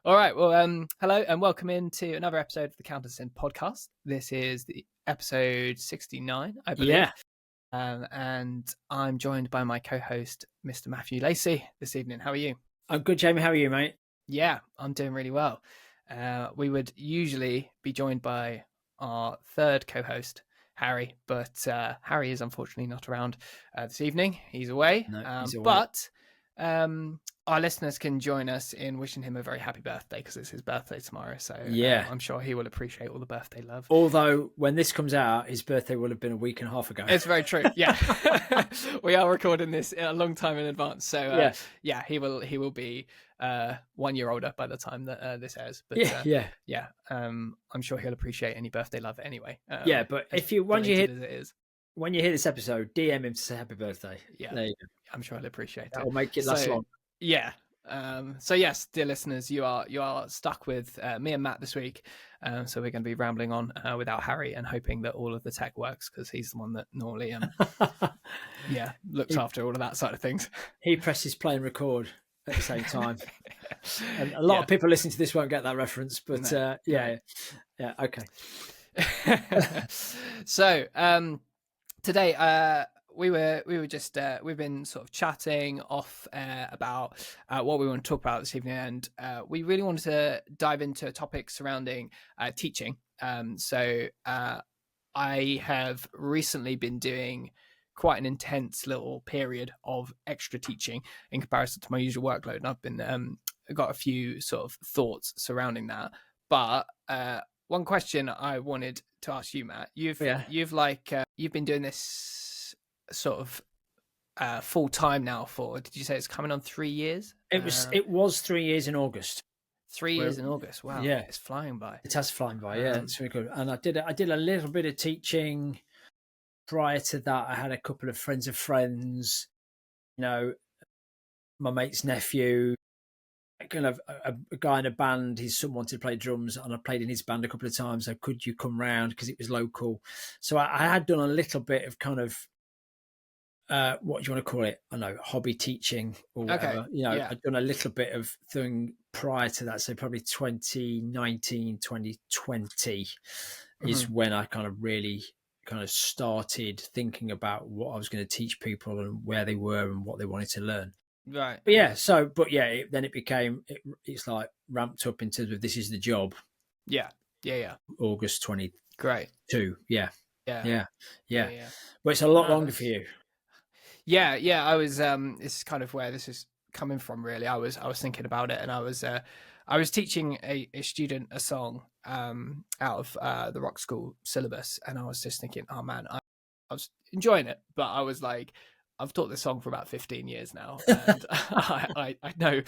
All right. Well, hello and welcome into another episode of the Counter-Sin podcast. This is the episode 69, I believe. Yeah. And I'm joined by my co-host, Mr. Matthew Lacey, this evening. How are you? I'm good, Jamie. How are you, mate? Yeah, I'm doing really well. We would usually be joined by our third co-host, Harry, but Harry is unfortunately not around this evening. He's away. No, he's away. But our listeners can join us in wishing him a very happy birthday because it's his birthday tomorrow. So yeah, I'm sure he will appreciate all the birthday love. Although when this comes out, his birthday will have been a week and a half ago. It's very true. Yeah, we are recording this a long time in advance. So yeah, he will be 1 year older by the time that this airs. But I'm sure he'll appreciate any birthday love anyway. But if you when you hear this episode, DM him to say happy birthday. Yeah, there you go. I'm sure he'll appreciate it. That'll make it last long. Yeah. So yes, dear listeners, you are stuck with me and Matt this week. So we're going to be rambling on without Harry and hoping that all of the tech works because he's the one that normally looks after all of that side of things. He presses play and record at the same time. And a lot of people listening to this won't get that reference, but okay. So today we've been sort of chatting off about what we want to talk about this evening, and we really wanted to dive into a topic surrounding teaching. So I have recently been doing quite an intense little period of extra teaching in comparison to my usual workload, and I've been got a few sort of thoughts surrounding that. But one question I wanted to ask you, Matt, you've been doing this sort of full time now for, did you say it's coming on 3 years? It was 3 years in August. 3 years in August. Wow. Yeah, it's flying by. It has flown by. Yeah, it's really good. And I did a little bit of teaching prior to that. I had a couple of friends of friends, my mate's nephew, kind of a guy in a band. His son wanted to play drums, and I played in his band a couple of times. So could you come round because it was local? So I had done a little bit of kind of what do you want to call it? I don't know, hobby teaching or whatever. Okay. I'd done a little bit of thing prior to that. So probably 2019, 2020 is when I kind of really kind of started thinking about what I was going to teach people and where they were and what they wanted to learn. Right. But then it became, it's like ramped up in terms of this is the job. Yeah. August 22. Great. Yeah. But it's a lot longer for you. Yeah. I was, this is kind of where this is coming from, really. I was thinking about it, and I was teaching a student a song out of the rock school syllabus, and I was just thinking, oh man, I was enjoying it, but I was like, I've taught this song for about 15 years now, and I know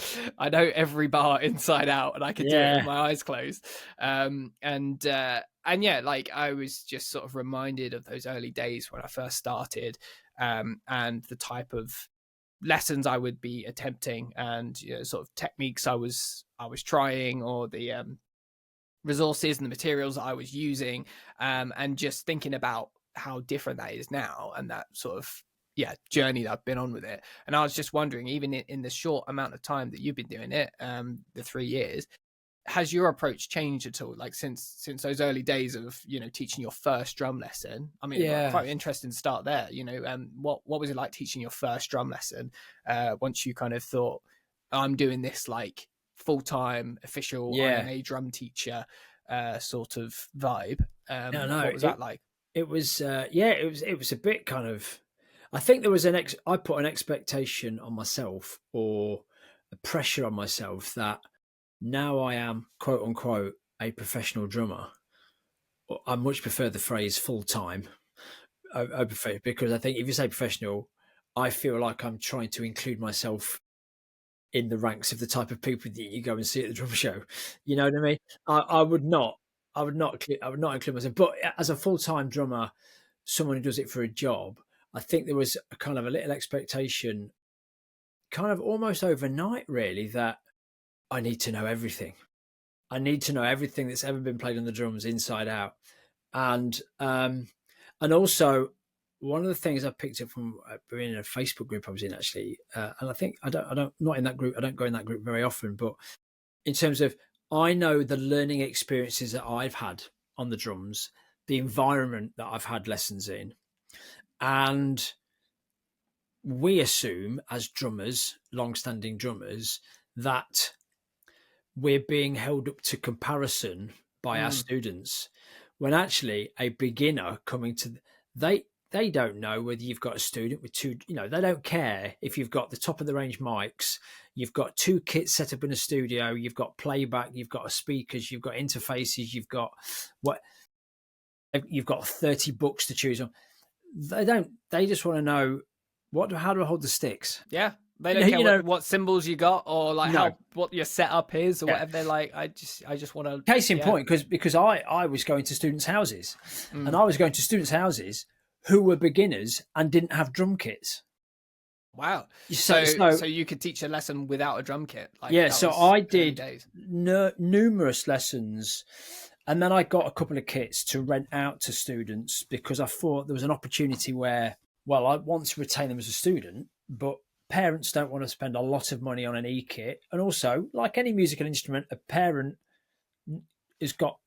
every bar inside out, and I can do it with my eyes closed. Like I was just sort of reminded of those early days when I first started, and the type of lessons I would be attempting, and sort of techniques I was trying, or the resources and the materials that I was using, and just thinking about how different that is now, and that sort of journey that I've been on with it. And I was just wondering, even in the short amount of time that you've been doing it, the 3 years, has your approach changed at all? Like since those early days of teaching your first drum lesson? I mean, quite interesting to start there. What was it like teaching your first drum lesson? Once you kind of thought, I'm doing this like full time official I'm a drum teacher sort of vibe. What was that like? It was it was a bit kind of. I think there was I put an expectation on myself, or a pressure on myself, that now I am, quote unquote, a professional drummer. I much prefer the phrase full time. I prefer, because I think if you say professional, I feel like I'm trying to include myself in the ranks of the type of people that you go and see at the drum show. You know what I mean? I would not include myself. But as a full time drummer, someone who does it for a job, I think there was a kind of a little expectation, kind of almost overnight, really, that I need to know everything. I need to know everything that's ever been played on the drums inside out. And also, one of the things I picked up from being in a Facebook group I was in, actually, and I think I don't not in that group. I don't go in that group very often, but in terms of I know the learning experiences that I've had on the drums, the environment that I've had lessons in, and we assume as drummers, long-standing drummers, that we're being held up to comparison by our students, when actually a beginner coming to they don't know whether you've got a student with two, they don't care if you've got the top of the range mics, you've got two kits set up in a studio, you've got playback, you've got speakers, you've got interfaces, what you've got 30 books to choose on. They just want to know how do I hold the sticks? Yeah. They don't care what cymbals you got, or like what your setup is, or whatever. They're like, I just want to. Case in point, because I was going to students' houses, and I was going to students' houses who were beginners and didn't have drum kits. Wow! So you could teach a lesson without a drum kit. Like, so I did numerous lessons, and then I got a couple of kits to rent out to students because I thought there was an opportunity where, well, I want to retain them as a student, but parents don't want to spend a lot of money on an e-kit. And also, like any musical instrument, a parent has got,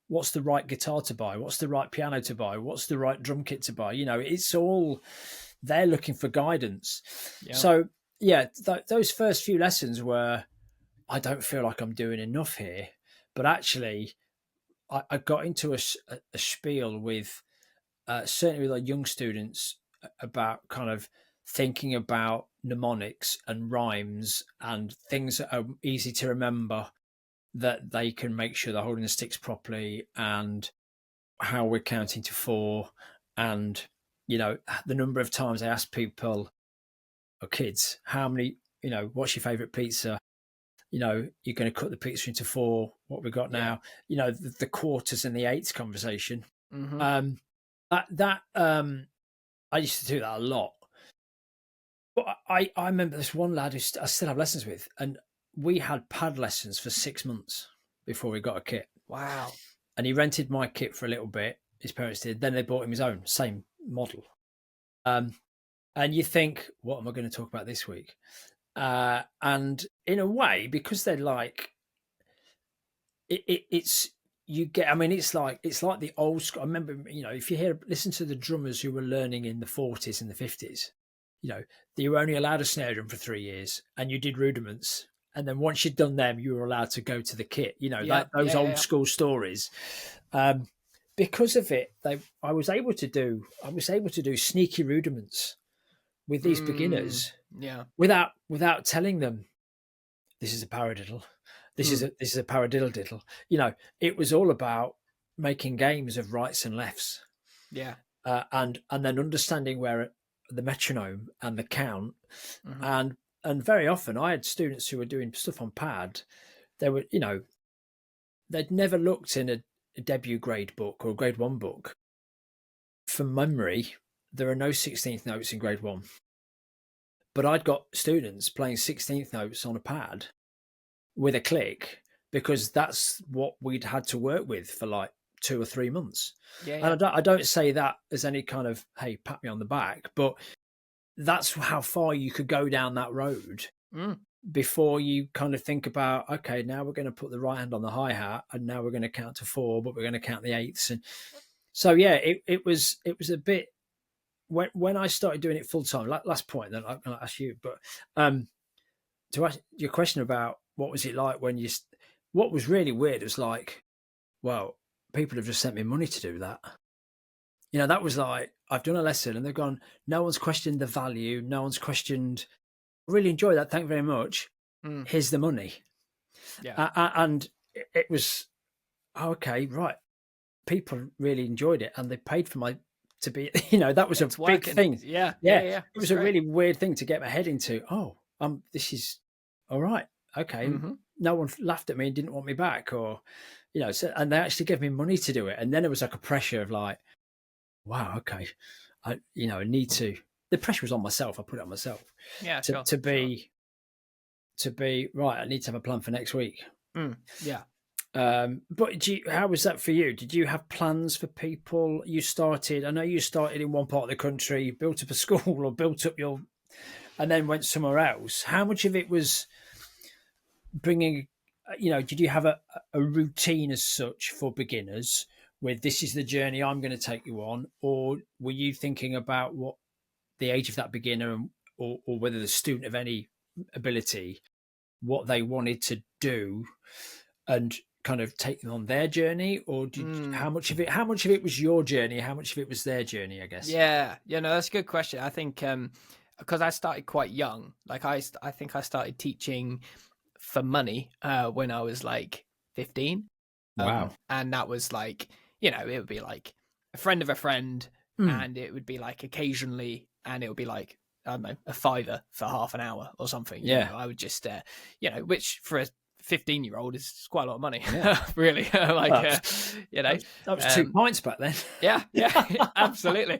what's the right guitar to buy? What's the right piano to buy? What's the right drum kit to buy? It's all, they're looking for guidance. Yeah. So, those first few lessons were, I don't feel like I'm doing enough here. But actually, I got into a spiel with, certainly with our young students, about kind of thinking about mnemonics and rhymes and things that are easy to remember, that they can make sure they're holding the sticks properly, and how we're counting to 4, and the number of times I ask people or kids, how many, what's your favorite pizza, you're going to cut the pizza into 4, what we got now, the quarters and the eighths conversation. I used to do that a lot. But I remember this one lad who I still have lessons with, and we had pad lessons for 6 months before we got a kit. Wow. And he rented my kit for a little bit, his parents did. Then they bought him his own, same model. And you think, what am I going to talk about this week? And in a way, because they're like, it's like the old school. I remember, if you listen to the drummers who were learning in the 40s and the 50s, you were only allowed a snare drum for 3 years, and you did rudiments. And then once you'd done them, you were allowed to go to the kit, those old school stories. Because of it, I was able to do sneaky rudiments with these beginners, without telling them this is a paradiddle, this is a paradiddle diddle. It was all about making games of rights and lefts, and then understanding where the metronome and the count, and very often I had students who were doing stuff on pad. They were, they'd never looked in a debut grade book or a grade 1 book. From memory, there are no 16th notes in grade 1. But I'd got students playing 16th notes on a pad with a click, because that's what we'd had to work with for like 2 or 3 months. And I don't say that as any kind of, hey, pat me on the back, but that's how far you could go down that road before you kind of think about, okay, now we're going to put the right hand on the hi-hat, and now we're going to count to 4, but we're going to count the eighths. And so, it was a bit, when I started doing it full time, last point, then I'll ask you, but to ask your question about what was it like what was really weird was like, well, people have just sent me money to do that. That was like, I've done a lesson and they've gone, no one's questioned the value. No one's questioned, I really enjoy that. Thank you very much. Here's the money. Yeah. And it was, okay, right. People really enjoyed it, and they paid for to be, that was a big thing. Yeah. It was a really weird thing to get my head into. Oh, this is all right. Okay. No one laughed at me and didn't want me back, or, and they actually gave me money to do it. And then it was like a pressure of like, wow, okay. I need to, the pressure was on myself. I put it on myself. Yeah. To be right. I need to have a plan for next week. Yeah. But how was that for you? Did you have plans for people? I know you started in one part of the country, built up a school, or built up and then went somewhere else. How much of it was bringing did you have a routine as such for beginners with this is the journey I'm going to take you on, or were you thinking about what the age of that beginner or whether the student of any ability, what they wanted to do and kind of take them on their journey, or how much of it was your journey, how much of it was their journey, I guess? Yeah, no, that's a good question. I think because I started quite young, like I think I started teaching for money when I was like 15. Wow. And that was like, it would be like a friend of a friend, and it would be like occasionally, and it would be like, I don't know, a fiver for half an hour or something. I would just, which for a 15-year-old is quite a lot of money, really. Like, that was 2 pints back then. Yeah, absolutely.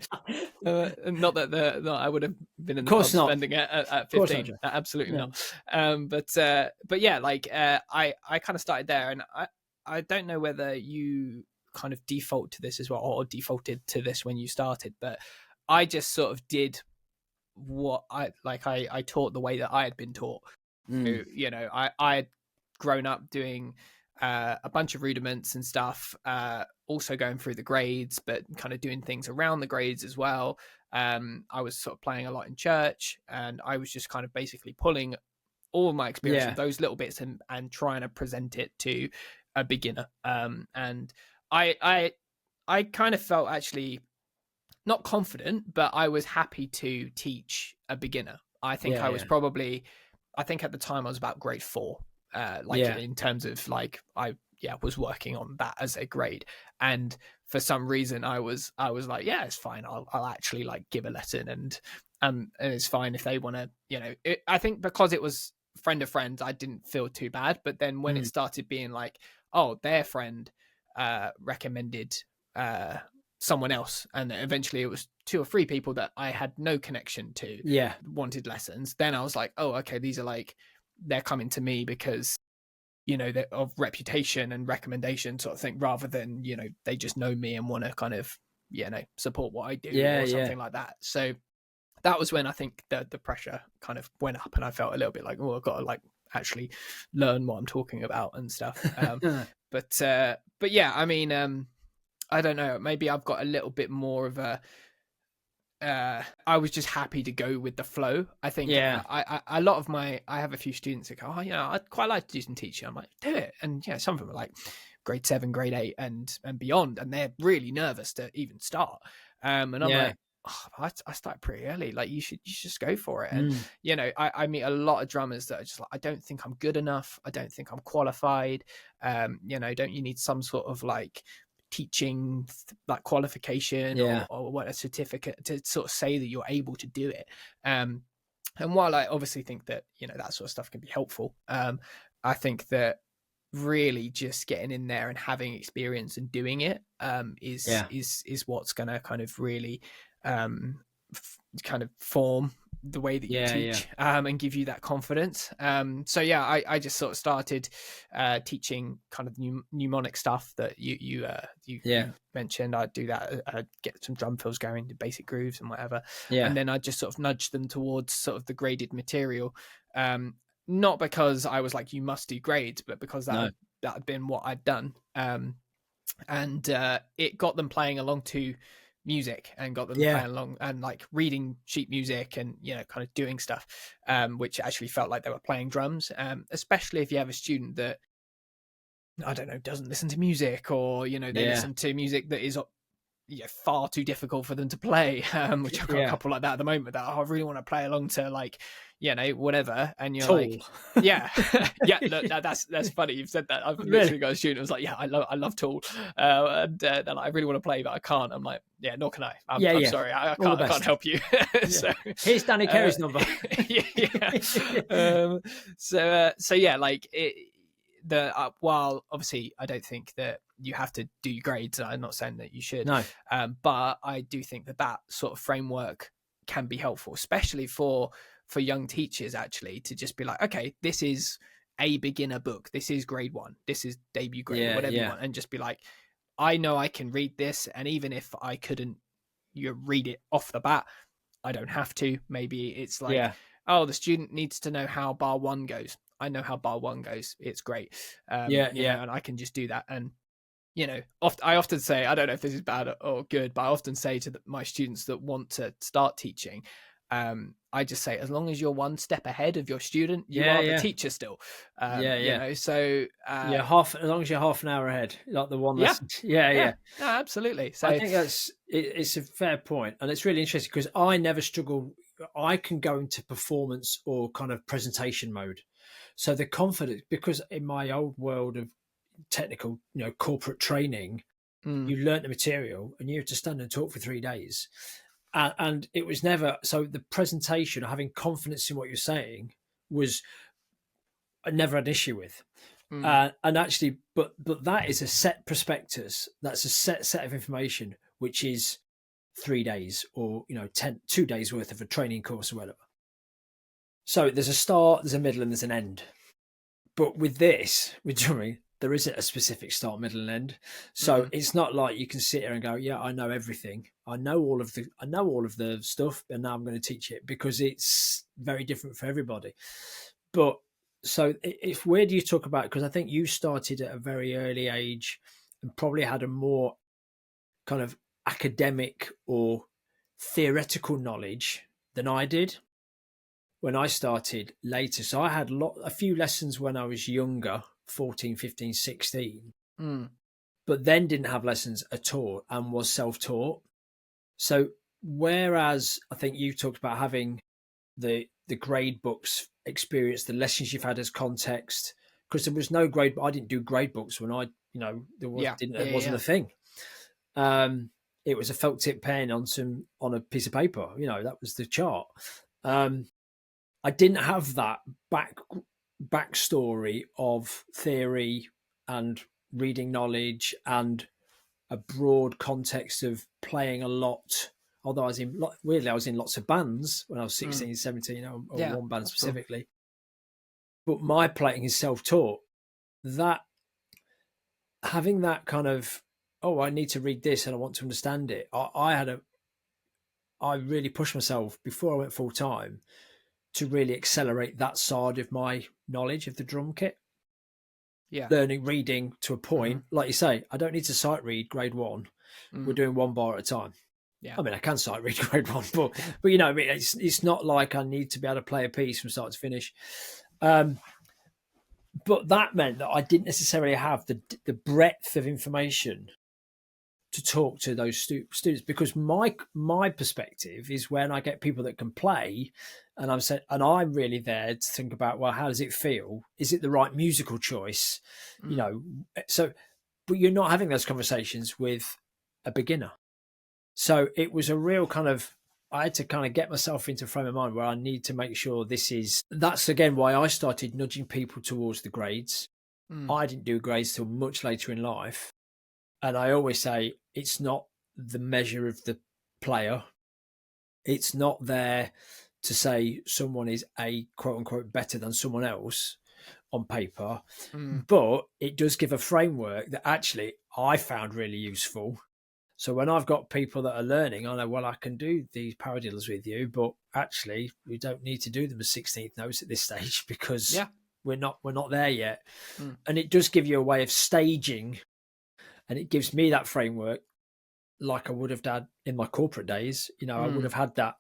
Not that I would have been in the pub spending it at 15. Absolutely not. But yeah, like I kind of started there, and I don't know whether you kind of default to this as well, or defaulted to this when you started, but I just sort of did what I taught the way that I had been taught. So, I had grown up doing a bunch of rudiments and stuff, also going through the grades, but kind of doing things around the grades as well. I was sort of playing a lot in church, and I was just kind of basically pulling all of my experience with those little bits and trying to present it to a beginner. And I kind of felt actually not confident, but I was happy to teach a beginner. I think I was probably, I think at the time I was about grade 4, in terms of like, I was working on that as a grade. And for some reason I was like, yeah, it's fine. I'll actually like give a lesson, and it's fine if they want to, I think because it was friend of friends, I didn't feel too bad. But then when it started being like, oh, their friend recommended someone else, and eventually it was 2 or 3 people that I had no connection to wanted lessons, then I was like, oh, okay, these are like, they're coming to me because they're of reputation and recommendation sort of thing, rather than they just know me and want to kind of support what I do or something like that. So that was when I think the pressure kind of went up, and I felt a little bit like, oh, I've got to like actually learn what I'm talking about and stuff. But yeah, I mean, I don't know, maybe I've got a little bit more of a I was just happy to go with the flow. I think I a lot of I have a few students that go, oh, I'd quite like to do some teaching. I'm like, do it. And some of them are like grade 7, grade 8 and beyond, and they're really nervous to even start. And I'm like, oh, I started pretty early. Like you should just go for it. And I meet a lot of drummers that are just like, I don't think I'm good enough. I don't think I'm qualified. Don't you need some sort of like teaching like qualification or what, a certificate to sort of say that you're able to do it? And while I obviously think that that sort of stuff can be helpful, I think that really just getting in there and having experience and doing it is what's going to kind of really kind of form the way that you teach and give you that confidence. So I just sort of started teaching kind of mnemonic stuff that you mentioned. I'd do that, I'd get some drum fills going, the basic grooves and whatever, and then I just sort of nudged them towards sort of the graded material, not because I was like, you must do grades, but because that had been what I'd done, and it got them playing along to music and got them playing along and like reading sheet music and kind of doing stuff, which actually felt like they were playing drums, especially if you have a student that, I don't know, doesn't listen to music, or they listen to music that is far too difficult for them to play, which I've got a couple like that at the moment, that I really want to play along to, like whatever, and you're like, look, that's funny you've said that. I've literally got a student who was like, I love Tool, and they're like, I really want to play, but I can't. I'm like, nor can I. I'm sorry, I can't help you. So here's Danny Carey's number. So like while obviously I don't think that you have to do grades, I'm not saying that you should, but I do think that sort of framework can be helpful, especially for young teachers, actually, to just be like, okay, this is a beginner book, this is grade 1, this is debut grade, whatever you want, and just be like, I know I can read this, and even if I couldn't read it off the bat, I don't have to. Maybe it's like oh, the student needs to know how bar one goes. I know how bar one goes. It's great. Yeah, You know, and I can just do that. And, you know, I often say, I don't know if this is bad or good, but I often say to my students that want to start teaching, I just say, as long as you're one step ahead of your student, you yeah, are the yeah, teacher still. yeah, You yeah. know, so Yeah, half as long as you're half an hour ahead, like the one yeah, lesson. Yeah, yeah, yeah. no, absolutely. I So think it's a fair point, and it's really interesting because I never struggle. I can go into performance or kind of presentation mode. So the confidence, because in my old world of technical, corporate training, mm, you learnt the material and you had to stand and talk for 3 days, and it was never so. The presentation or having confidence in what you're saying was I never had an issue with. mm, And actually, but that is a set prospectus. That's a set of information, which is 3 days or 2 days worth of a training course or whatever. So there's a start, there's a middle, and there's an end. But with this, with drumming, there isn't a specific start, middle, and end. So mm, it's not like you can sit here and go, "Yeah, I know everything. I know all of the stuff, and now I'm going to teach it," because it's very different for everybody. But so if where do you talk about? Because I think you started at a very early age and probably had a more kind of academic or theoretical knowledge than I did when I started later. So I had a few lessons when I was younger, 14, 15, 16, mm, but then didn't have lessons at all and was self-taught. So whereas I think you talked about having the grade books experience, the lessons you've had as context, because there was no grade. I didn't do grade books when yeah, it wasn't a thing. It was a felt tip pen on a piece of paper. That was the chart. I didn't have that backstory of theory and reading knowledge and a broad context of playing a lot. Although weirdly, I was in lots of bands when I was mm, 16, 17, or yeah, one band that's cool. specifically. But my playing is self-taught. That having that kind of, oh, I need to read this and I want to understand it. I really pushed myself before I went full time to really accelerate that side of my knowledge of the drum kit. Yeah, Learning reading to a mm-hmm, point, like you say, I don't need to sight read grade one. We're mm, doing one bar at a time. yeah, I mean, I can sight read grade one, but I mean, it's not like I need to be able to play a piece from start to finish. But that meant that I didn't necessarily have the breadth of information to talk to those students, because my perspective is when I get people that can play, and I'm really there to think about, well, how does it feel? Is it the right musical choice? mm, So, but you're not having those conversations with a beginner. So it was a real kind of, I had to kind of get myself into a frame of mind where I need to make sure that's again why I started nudging people towards the grades. mm, I didn't do grades till much later in life. And I always say it's not the measure of the player. It's not there to say someone is a quote unquote better than someone else on paper, mm, but it does give a framework that actually I found really useful. So when I've got people that are learning, I know, well, I can do these paradiddles with you, but actually we don't need to do them as 16th notes at this stage because yeah, we're not there yet. mm, And it does give you a way of staging, and it gives me that framework like I would have done in my corporate days. I would mm, have had that.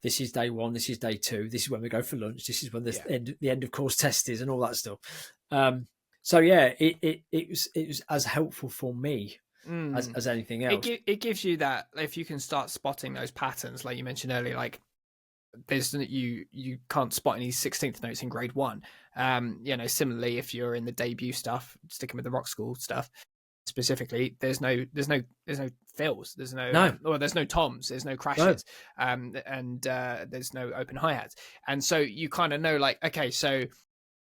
This is day one. This is day two. This is when we go for lunch. This is when yeah. the end of course test is, and all that stuff. So yeah, it was as helpful for me Mm. as anything else. It gives you that, if you can start spotting those patterns, like you mentioned earlier, like there's you can't spot any 16th notes in grade one. Similarly, if you're in the debut stuff, sticking with the rock school stuff specifically, there's no fills, there's No, there's no toms, there's no no, crashes, and there's no open hi-hats, and so you kind of know, like, okay, so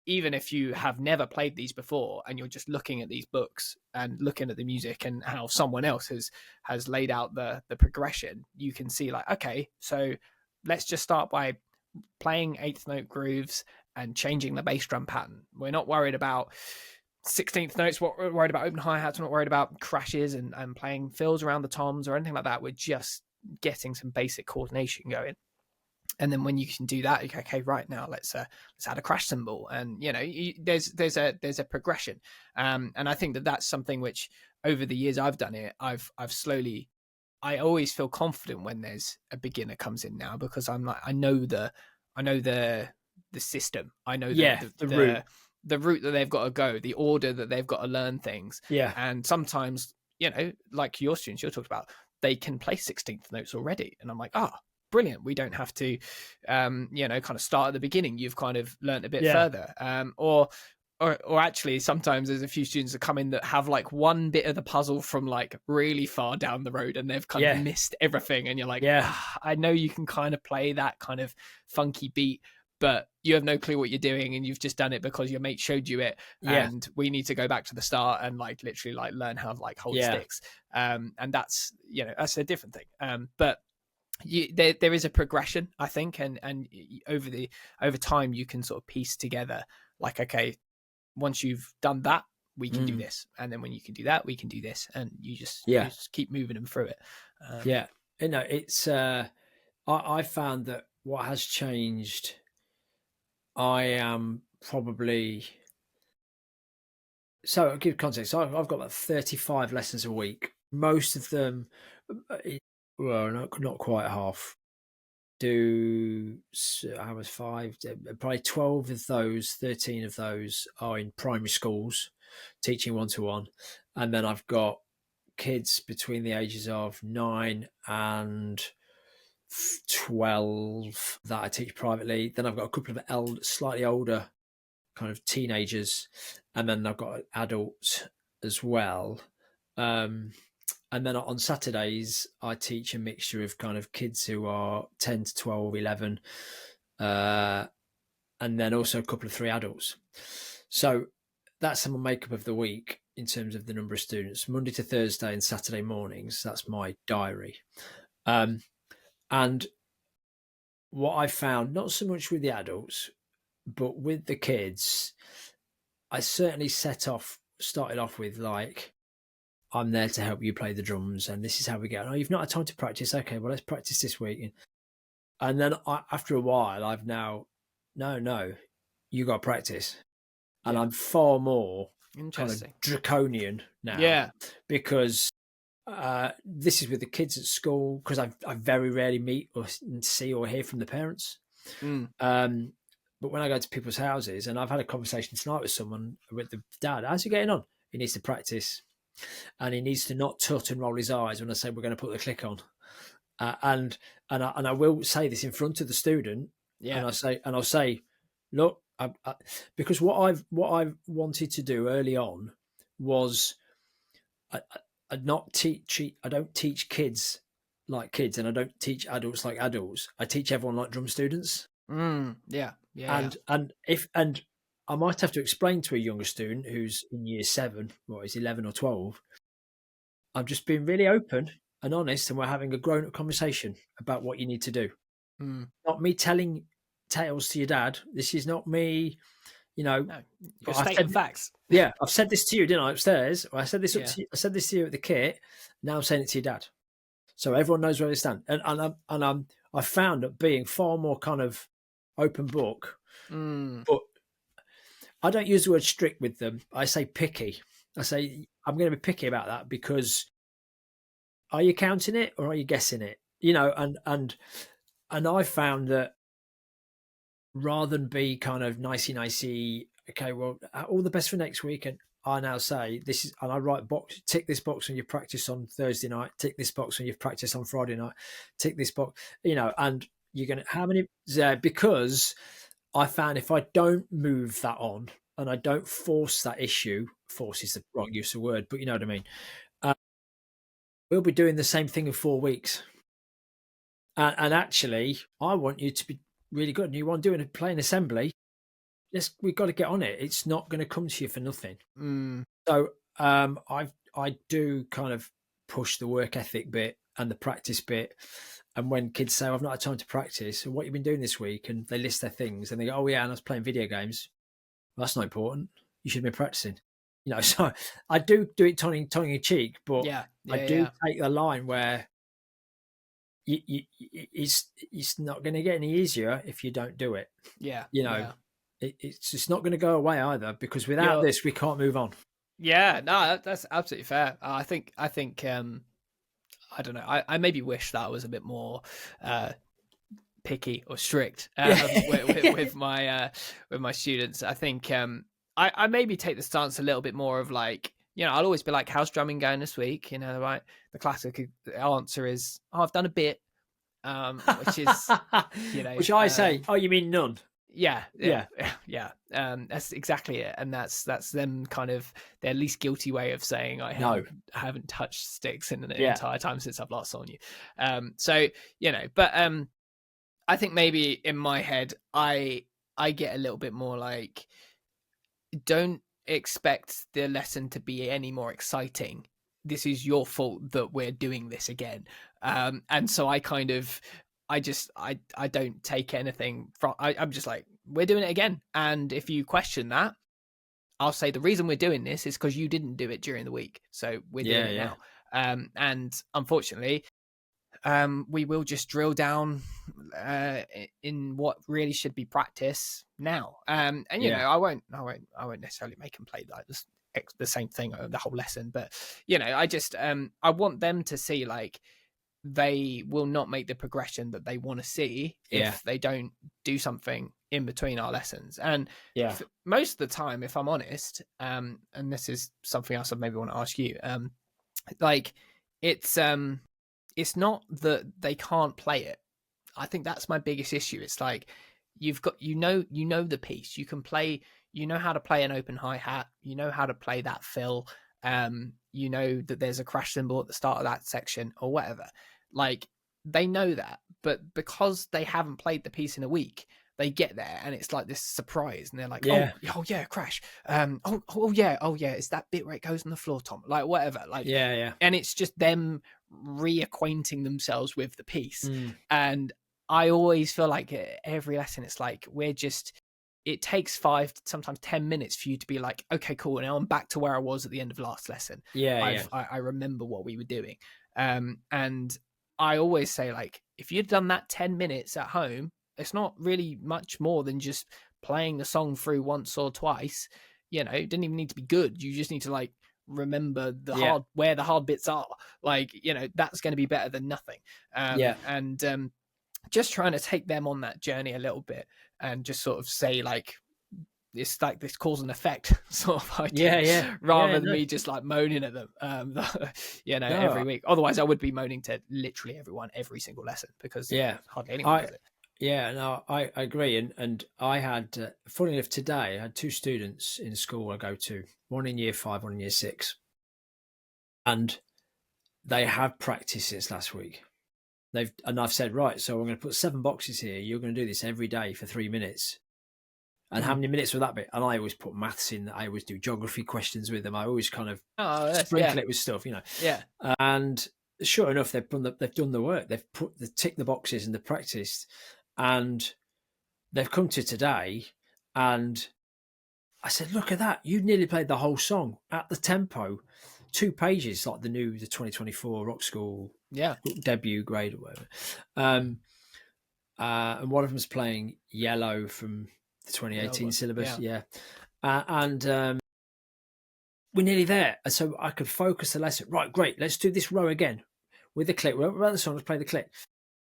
even if you have never played these before and you're just looking at these books and looking at the music and how someone else has laid out the progression, you can see, like, okay, so let's just start by playing eighth note grooves and changing the bass drum pattern. We're not worried about 16th notes, we're worried about open hi-hats, we're not worried about crashes and playing fills around the toms or anything like that. We're just getting some basic coordination going. And then when you can do that, okay, right, now let's add a crash cymbal, and there's a progression, and I think that's something which over the years I've done it, I've slowly, I always feel confident when there's a beginner comes in now, because I'm like, I know the system, I know the route. the route that they've got to go, the order that they've got to learn things, Yeah, and sometimes like your students you talked about, they can play 16th notes already, and I'm like, brilliant, we don't have to kind of start at the beginning, you've kind of learned a bit yeah, further, or actually sometimes there's a few students that come in that have like one bit of the puzzle from like really far down the road, and they've kind of missed everything, and you're like, I know you can kind of play that kind of funky beat, but you have no clue what you're doing, and you've just done it because your mate showed you it, and we need to go back to the start and like literally like learn how to like hold sticks, and that's that's a different thing, but there is a progression, I think, and over time you can sort of piece together like, okay, once you've done that, we can do this, and then when you can do that, we can do this, and you just keep moving them through it. It's I found that what has changed, I am probably, so I'll give context. I've got about 35 lessons a week. Most of them, well, not quite half, do hours 5, probably 12 of those, 13 of those are in primary schools, teaching 1-to-1. And then I've got kids between the ages of 9 and 12 that I teach privately. Then I've got a couple of slightly older kind of teenagers, and then I've got adults as well. And then on Saturdays, I teach a mixture of kind of kids who are 10 to 12, 11, and then also a couple of 3 adults. So that's my makeup of the week in terms of the number of students. Monday to Thursday and Saturday mornings, that's my diary. And what I found, not so much with the adults, but with the kids, I certainly started off with like, I'm there to help you play the drums, and this is how we get on. Oh, you've not had time to practice. Okay, well, let's practice this week. And then after a while, I've now, no, you got to practice. And I'm far more kind of draconian now, because this is with the kids at school, because I very rarely meet or see or hear from the parents. But when I go to people's houses, and I've had a conversation tonight with someone, with the dad, how's he getting on? He needs to practice. And he needs to not tut and roll his eyes when I say we're going to put the click on, and I will say this in front of the student, and I'll say, look, because what I've wanted to do early on was I don't teach kids like kids, and I don't teach adults like adults. I teach everyone like drum students. And I might have to explain to a younger student who's in year 7, or is 11 or 12, I'm just being really open and honest, and we're having a grown-up conversation about what you need to do. Not me telling tales to your dad. This is not me, No, you're stating facts. Yeah, I've said this to you, didn't I, upstairs? I said this I said this to you at the kit. Now I'm saying it to your dad, so everyone knows where they stand. And I found that being far more kind of open book, but I don't use the word strict with them. I say picky. I say, I'm going to be picky about that, because are you counting it or are you guessing it? And I found that rather than be kind of nicey, okay, well, all the best for next week. And I now say this is, and I write tick this box when you practice on Thursday night, tick this box when you've practiced on Friday night, tick this box, and you're going to, how many, because I found if I don't move that on, and I don't force that issue, force is the wrong use of word, but you know what I mean. We'll be doing the same thing in 4 weeks. And actually, I want you to be really good. And you want to play an assembly, we've got to get on it. It's not going to come to you for nothing. So I do kind of push the work ethic bit and the practice bit. And when kids say, I've not had time to practice, what have you been doing this week? And they list their things, and they go, oh yeah, and I was playing video games. Well, that's not important. You should have been practicing. So I do it tongue in cheek, but I do take the line where, it's not going to get any easier if you don't do it. Yeah, You know, yeah. it's just not going to go away either, because without You're, this, we can't move on. yeah, no, that's absolutely fair. I think, I don't know. I maybe wish that I was a bit more picky or strict with my students. I think I maybe take the stance a little bit more of like, I'll always be like, how's drumming going this week? Right? The classic answer is, oh, I've done a bit, which is, which I say, oh, you mean none? Yeah. That's exactly it, and that's them kind of their least guilty way of saying I haven't touched sticks in the entire time since I've last saw you. But I think maybe in my head I get a little bit more like, don't expect the lesson to be any more exciting. This is your fault that we're doing this again. And so I kind of, I don't take anything from, I'm just like, we're doing it again. And if you question that, I'll say the reason we're doing this is because you didn't do it during the week. So we're doing it now. And unfortunately, we will just drill down in what really should be practice now. And I won't necessarily make them play like the same thing the whole lesson, but I just I want them to see like they will not make the progression that they want to see if they don't do something in between our lessons. And most of the time, if I'm honest, and this is something else I maybe want to ask you, like it's not that they can't play it. I think that's my biggest issue. It's like you've got the piece. You can play, how to play an open hi-hat, how to play that fill, that there's a crash cymbal at the start of that section or whatever. Like they know that, but because they haven't played the piece in a week, they get there and it's like this surprise and they're like, oh yeah, crash. Oh yeah, it's that bit where it goes on the floor, Tom. Like whatever. Like and it's just them reacquainting themselves with the piece. And I always feel like every lesson it's like it takes 5 sometimes 10 minutes for you to be like, okay, cool, now I'm back to where I was at the end of last lesson. I remember what we were doing. And I always say, like, if you'd done that 10 minutes at home, it's not really much more than just playing the song through once or twice. It didn't even need to be good. You just need to like remember where the hard bits are. Like, that's going to be better than nothing. And just trying to take them on that journey a little bit and just sort of say like, it's like this cause and effect sort of idea, rather than me just like moaning at them, every week. Otherwise I would be moaning to literally everyone every single lesson, because hardly anyone does it. Yeah, no, I agree. And I had, funny enough, today I had 2 students in school I go to, one in year 5, one in year 6. And they have practiced since last week. I've said, right, so I'm going to put 7 boxes here. You're going to do this every day for 3 minutes. And how many minutes will that be? And I always put maths in. I always do geography questions with them. I always kind of sprinkle it with stuff, Yeah. And sure enough, they've done the work. They've ticked the boxes and they've practiced. And they've come to today, and I said, look at that. You nearly played the whole song at the tempo. 2 pages, like the 2024 Rock School debut grade or whatever. And one of them's playing Yellow from the 2018 syllabus. And we're nearly there. And so I could focus the lesson. Right, great. Let's do this row again with the click. We're around the song, let's play the click.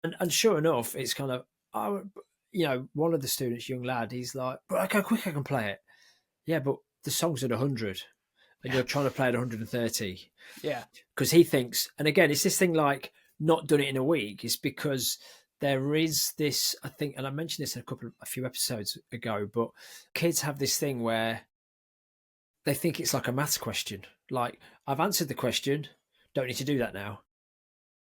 And sure enough, it's kind of, one of the students, young lad, he's like, look how quick I can play it. Yeah, but the song's at 100 and you're trying to play at 130. Yeah. Because he thinks, and again, it's this thing like not done it in a week. It's because there is this, I think, and I mentioned this a few episodes ago, but kids have this thing where they think it's like a maths question. Like, I've answered the question, don't need to do that now.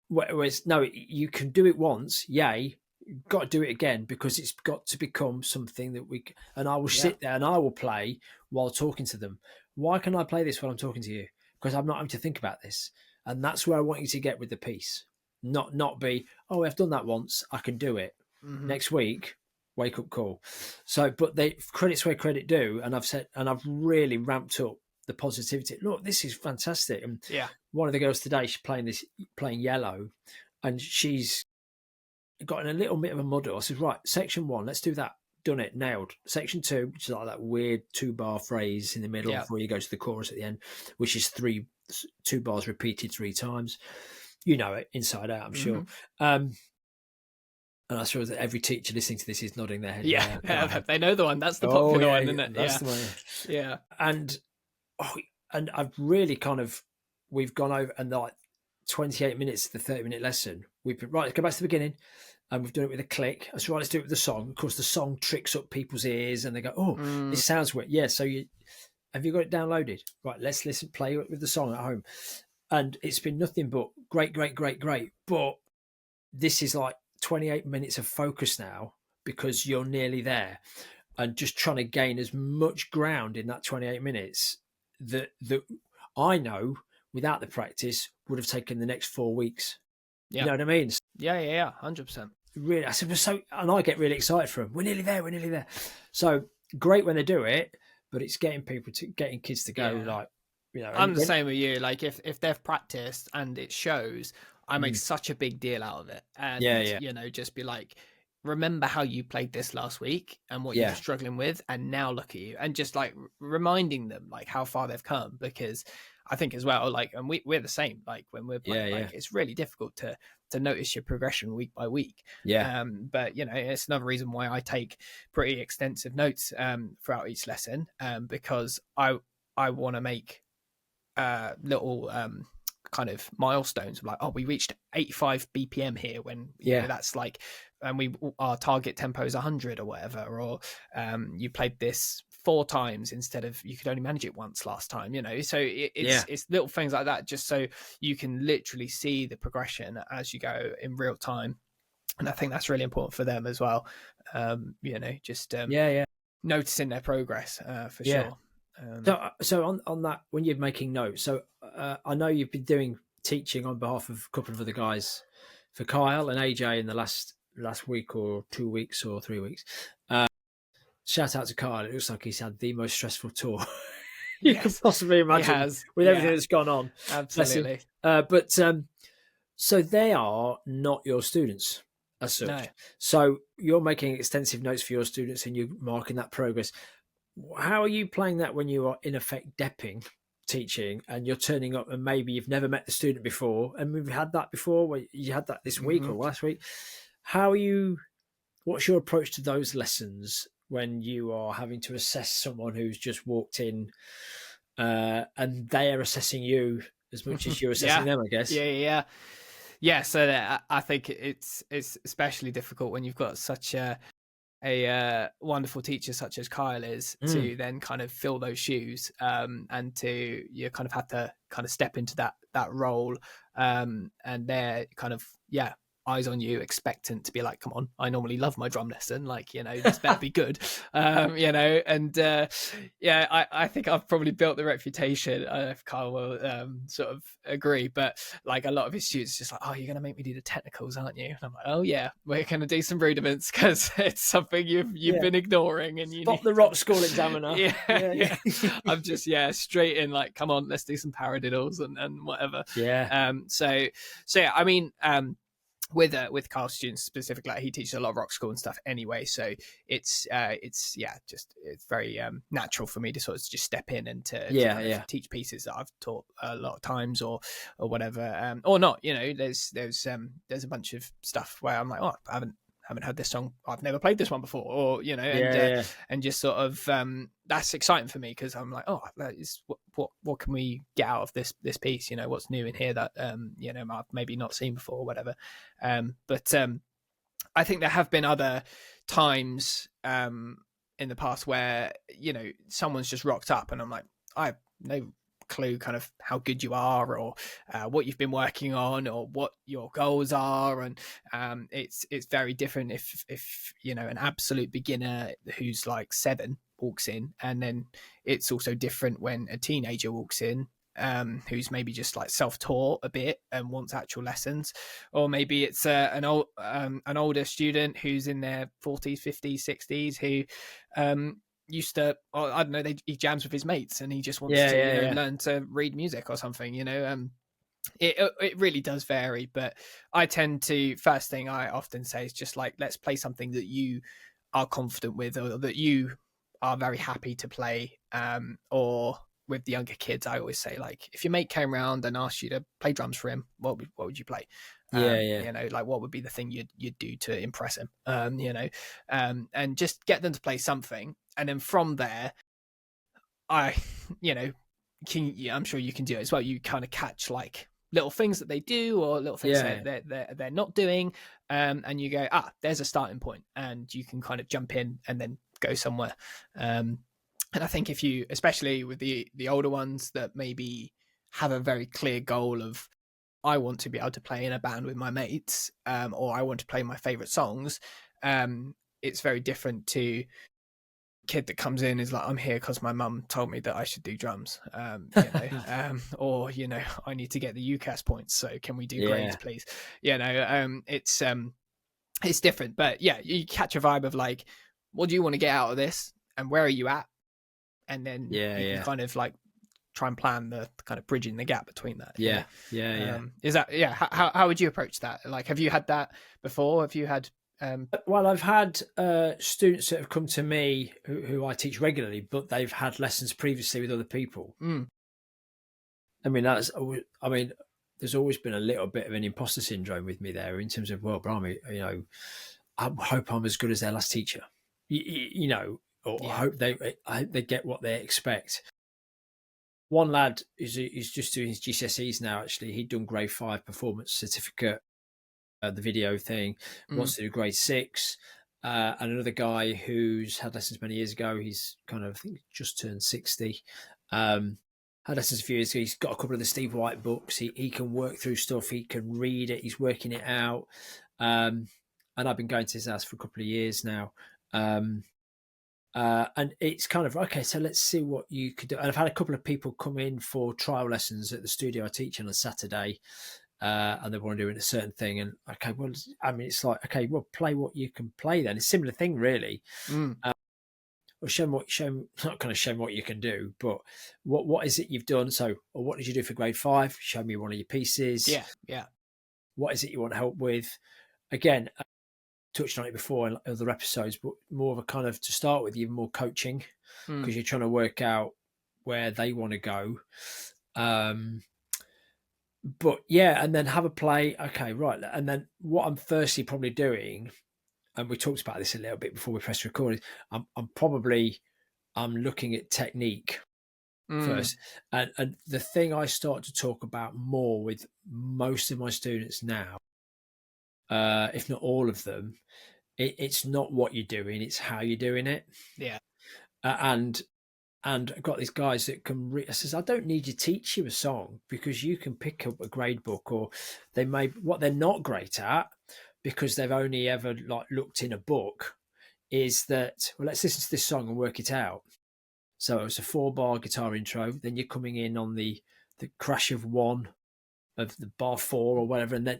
Whereas, no, you can do it once, yay, you've got to do it again, because it's got to become something that and I will sit there and I will play while talking to them. Why can I play this while I'm talking to you? Because I'm not having to think about this. And that's where I want you to get with the piece. Not be, oh, I've done that once, I can do it. Next week, wake up call. So, but credit's where credit due. And I've really ramped up the positivity. Look, this is fantastic. And one of the girls today, she's playing Yellow, and she's got in a little bit of a muddle. I said, right, section 1, let's do that. Done it, nailed. Section 2, which is like that weird 2-bar phrase in the middle before you go to the chorus at the end, which is 2 bars repeated 3 times. You know it inside out, I'm sure. And I'm sure that every teacher listening to this is nodding their head. Yeah, they know the one. That's the popular one, isn't it? That's the one. Yeah. And I've really we've gone over, and like 28 minutes of the 30-minute lesson, we've been, right, let's go back to the beginning. And we've done it with a click. I said, right, let's do it with the song. Of course, the song tricks up people's ears and they go, oh, this sounds weird. Yeah, so have you got it downloaded? Right, let's play it with the song at home. And it's been nothing but great. But this is like 28 minutes of focus now because you're nearly there and just trying to gain as much ground in that 28 minutes that I know without the practice would have taken the next 4 weeks. You know what I mean? Yeah, 100%. Really, I said, and I get really excited for them. We're nearly there. So great when they do it, but it's getting kids to go like, you know. I'm the same with you. Like if they've practiced and it shows, I make such a big deal out of it. And you know, just be like, remember how you played this last week and what you're struggling with, and now look at you, and just like reminding them like how far they've come, because I think as well, like, and we're the same, like when we're playing, like it's really difficult to notice your progression week by week. But you know, it's another reason why I take pretty extensive notes throughout each lesson, because I want to make little kind of milestones of like, oh, we reached 85 BPM here, when you know, that's like, and our target tempo is 100 or whatever, or you played this 4 times instead of, you could only manage it once last time, you know. So it's little things like that, just so you can literally see the progression as you go in real time. And I think that's really important for them as well. You know, just noticing their progress for sure. So on that, when you're making notes, so I know you've been teaching on behalf of a couple of other guys for Kyle and AJ in the last week or 2 weeks or 3 weeks. Shout out to Kyle. It looks like he's had the most stressful tour you can possibly imagine with everything that's gone on. Absolutely. But so they are not your students as such. No. So you're making extensive notes for your students and you're marking that progress. How are you playing that when you are in effect depping teaching and you're turning up and maybe you've never met the student before, and we've had that before, where you had that this week or last week? What's your approach to those lessons when you are having to assess someone who's just walked in and they are assessing you as much as you're assessing them, I guess? Yeah. So I think it's especially difficult when you've got such a wonderful teacher such as Kyle is, to then kind of fill those shoes, and you kind of have to kind of step into that role, and they're kind of eyes on you, expectant to be like, come on, I normally love my drum lesson, like, you know, this better be good. You know, and I think I've probably built the reputation. I don't know if Kyle will sort of agree, but like a lot of his students just like, oh, you're gonna make me do the technicals, aren't you? And I'm like, oh yeah, we're gonna do some rudiments because it's something you've been ignoring, and you spot the rock school examiner. I'm just straight in, like, come on, let's do some paradiddles and whatever. So yeah, I mean, with Carl's students specifically, like, he teaches a lot of rock school and stuff anyway, so it's very natural for me to sort of just step in and to teach pieces that I've taught a lot of times or whatever, or not. You know, there's a bunch of stuff where I'm like, oh, I haven't heard this song, I've never played this one before, or, you know, and just sort of that's exciting for me, because I'm like, oh, that is what can we get out of this piece, you know, what's new in here that you know, I've maybe not seen before or whatever. But I think there have been other times in the past where, you know, someone's just rocked up and I'm like, I have no clue kind of how good you are, or what you've been working on, or what your goals are, and it's very different if you know, an absolute beginner who's like 7 walks in, and then it's also different when a teenager walks in who's maybe just like self-taught a bit and wants actual lessons, or maybe it's an older student who's in their 40s, 50s, 60s who used to, or I don't know, he jams with his mates and he just wants to learn to read music or something, you know. It really does vary, but I tend to, first thing I often say is just like, let's play something that you are confident with, or that you are very happy to play. Or with the younger kids, I always say, like, if your mate came around and asked you to play drums for him, what would you play? Yeah. You know, like, what would be the thing you'd do to impress him? You know, and just get them to play something, and then from there, I, you know, yeah, I'm sure you can do it as well. You kind of catch like little things that they do, or little things Yeah. they're not doing, and you go, there's a starting point, and you can kind of jump in and then go somewhere. And I think if you, especially with the older ones that maybe have a very clear goal of, I want to be able to play in a band with my mates, or I want to play my favorite songs, it's very different to kid that comes in is like, I'm here because my mum told me that I should do drums, you know, or, you know, I need to get the UCAS points, so can we do grades, please? You know, it's different, but yeah, you catch a vibe of like, what do you want to get out of this, and where are you at, and then you can kind of like try and plan the kind of bridging the gap between that. Yeah. Is that, how would you approach that? Like, have you had that before? Have you had well, I've had students that have come to me who I teach regularly, but they've had lessons previously with other people. I mean, there's always been a little bit of an imposter syndrome with me there, in terms of, well, Brahmi, you know, I hope I'm as good as their last teacher, you know, or I hope they get what they expect. One lad is just doing his GCSEs now. Actually, he'd done grade 5 performance certificate, the video thing, wants to do grade 6, and another guy who's had lessons many years ago. He's kind of, I think, just turned 60. Had lessons a few years ago. He's got a couple of the Steve White books. He can work through stuff. He can read it. He's working it out. And I've been going to his house for a couple of years now. And it's kind of, okay, so let's see what you could do. And I've had a couple of people come in for trial lessons at the studio I teach on a Saturday. And they want to do a certain thing, and okay, well, I mean, it's like, okay, well, play what you can play. Then it's a similar thing, really. Or show them, not kind of show them what you can do, but what is it you've done? So, or what did you do for grade 5? Show me one of your pieces. Yeah. What is it you want help with? Again, I touched on it before in other episodes, but more of a kind of, to start with, even more coaching, because you're trying to work out where they want to go. But yeah, and then have a play. Okay, right. And then what I'm firstly probably doing, and we talked about this a little bit before we press record, is I'm looking at technique first. And the thing I start to talk about more with most of my students now, if not all of them, it's not what you're doing, it's how you're doing it. Yeah. And I've got these guys that can I says, I don't need to teach you a song, because you can pick up a grade book, or they may, what they're not great at, because they've only ever like looked in a book, is that, well, let's listen to this song and work it out. So it's a 4-bar guitar intro, then you're coming in on the crash of 1 of the bar 4 or whatever, and then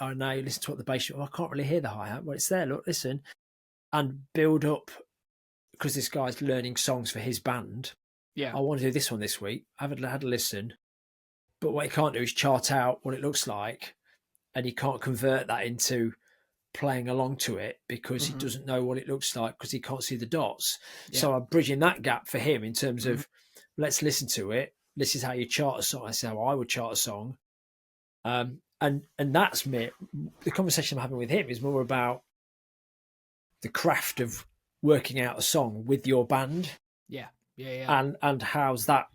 oh, now you listen to what the bass, I can't really hear the hi-hat. Well, it's there, look, listen, and build up. Because this guy's learning songs for his band. Yeah. I want to do this one this week. I haven't had a listen. But what he can't do is chart out what it looks like, and he can't convert that into playing along to it, because he doesn't know what it looks like, because he can't see the dots. Yeah. So I'm bridging that gap for him in terms of, let's listen to it. This is how you chart a song. That's how I would chart a song. And that's me. The conversation I'm having with him is more about the craft of working out a song with your band. Yeah. And how's that?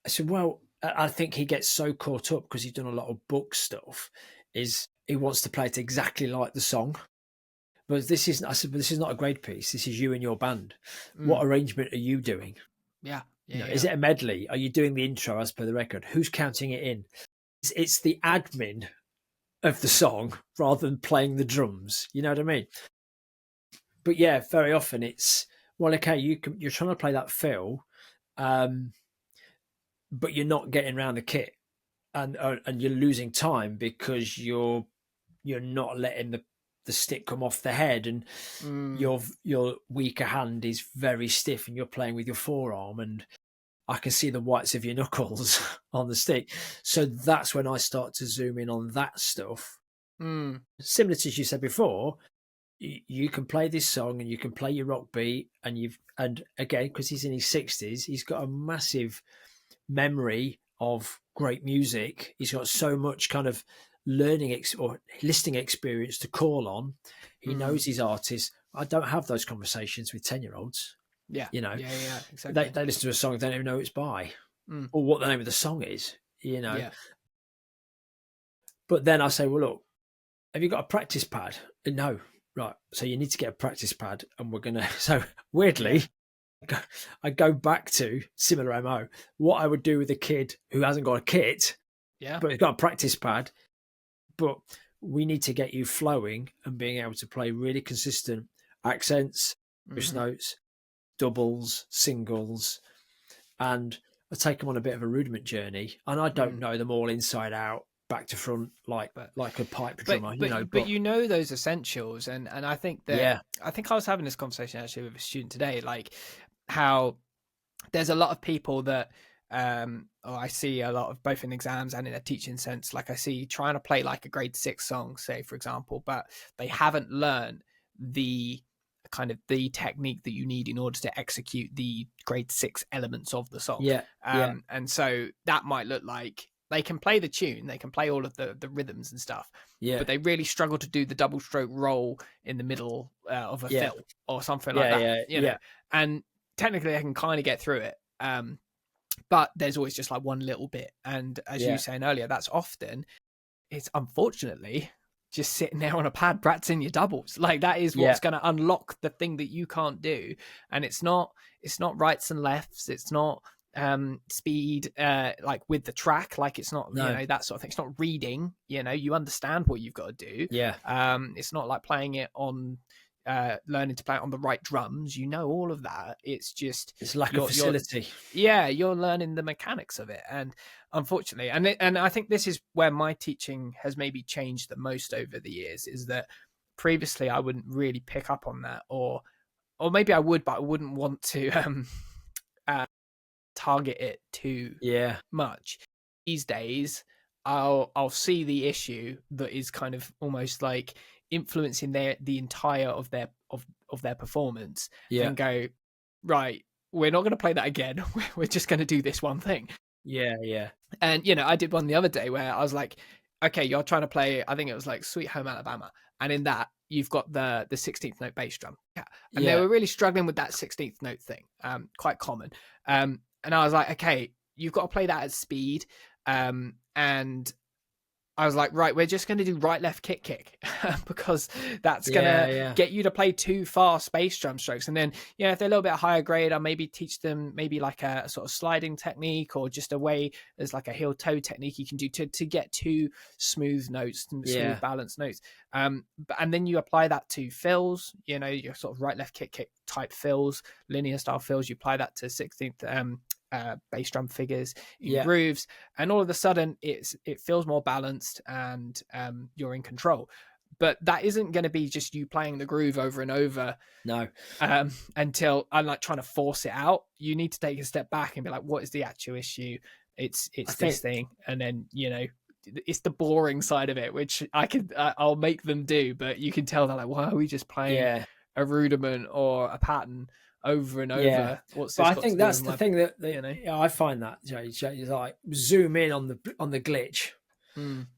I said, well, I think he gets so caught up, because he's done a lot of book stuff, is he wants to play it exactly like the song. But this isn't, I said, but this is not a grade piece. This is you and your band. What arrangement are you doing? Yeah. Is it a medley? Are you doing the intro as per the record? Who's counting it in? It's the admin of the song rather than playing the drums. You know what I mean? But yeah, very often it's, well, okay, you're trying to play that fill, but you're not getting around the kit, and you're losing time because you're not letting the stick come off the head, and your weaker hand is very stiff, and you're playing with your forearm. And I can see the whites of your knuckles on the stick. So that's when I start to zoom in on that stuff. Similar to as you said before, you can play this song and you can play your rock beat, and again, because he's in his 60s, he's got a massive memory of great music. He's got so much kind of learning or listening experience to call on. He knows his artists. I don't have those conversations with 10-year-olds. Yeah. Yeah, exactly. They listen to a song, they don't even know who it's by or what the name of the song is, Yeah. But then I say, well, look, have you got a practice pad? No. Right. So you need to get a practice pad, and we're going to, so weirdly, I go back to similar MO, what I would do with a kid who hasn't got a kit, but has got a practice pad, but we need to get you flowing and being able to play really consistent accents, first notes, doubles, singles, and I take them on a bit of a rudiment journey, and I don't know them all inside out, back to front, like a pipe drummer, but you know those essentials, and I think that I think I was having this conversation actually with a student today, like how there's a lot of people that I see a lot of, both in exams and in a teaching sense, like I see trying to play like a grade 6 song, say for example, but they haven't learned the kind of the technique that you need in order to execute the grade 6 elements of the song. And so that might look like they can play the tune, they can play all of the rhythms and stuff, but they really struggle to do the double stroke roll in the middle of a fill or something like that. You know? And technically I can kind of get through it, but there's always just like one little bit, and as you were saying earlier, that's often, it's unfortunately just sitting there on a pad practicing your doubles. Like that is what's going to unlock the thing that you can't do. And it's not rights and lefts, it's not speed like with the track, like it's not you know, that sort of thing. It's not reading, you know, you understand what you've got to do. It's not like playing it on learning to play it on the right drums, you know, all of that. It's just it's lack of facility. You're learning the mechanics of it, and unfortunately, and I think this is where my teaching has maybe changed the most over the years, is that previously I wouldn't really pick up on that, or maybe I would, but I wouldn't want to target it too much. These days I'll see the issue that is kind of almost like influencing the entire of their performance, and go, right, we're not going to play that again. We're just going to do this one thing. And you know, I did one the other day where I was like, okay, you're trying to play, I think it was like Sweet Home Alabama, and in that you've got the 16th note bass drum, and they were really struggling with that 16th note thing, quite common, and I was like, okay, you've got to play that at speed, and I was like, right, we're just going to do right, left, kick, because that's going to get you to play 2 fast bass drum strokes. And then, you know, if they're a little bit higher grade, I'll maybe teach them maybe like a sort of sliding technique, or just a way, there's like a heel toe technique you can do to get 2 smooth notes, smooth balanced notes. And then you apply that to fills, you know, your sort of right, left, kick type fills, linear style fills. You apply that to 16th bass drum figures in grooves, and all of a sudden it feels more balanced, and you're in control. But that isn't going to be just you playing the groove over and over, until I'm like trying to force it out. You need to take a step back and be like, what is the actual issue? It's this thing. And then, you know, it's the boring side of it, which I'll make them do, but you can tell they're like, why are we just playing a rudiment or a pattern over and over? What's this? But I think that's the thing that you know, I find that you like zoom in on the glitch,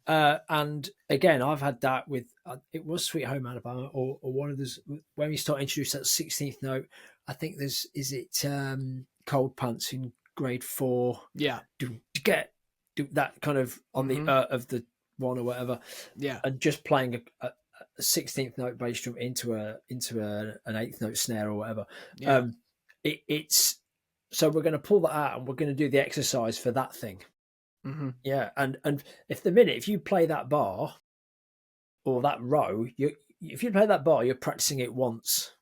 and again, I've had that with it was Sweet Home Alabama, or one of those when we start introducing that 16th note. I think is it Cold Pants in grade 4? Do that kind of on the of the one or whatever, and just playing a 16th note bass drum into an 8th note snare or whatever. It's so we're going to pull that out, and we're going to do the exercise for that thing. And if you play that bar or that row, if you play that bar, you're practicing it once.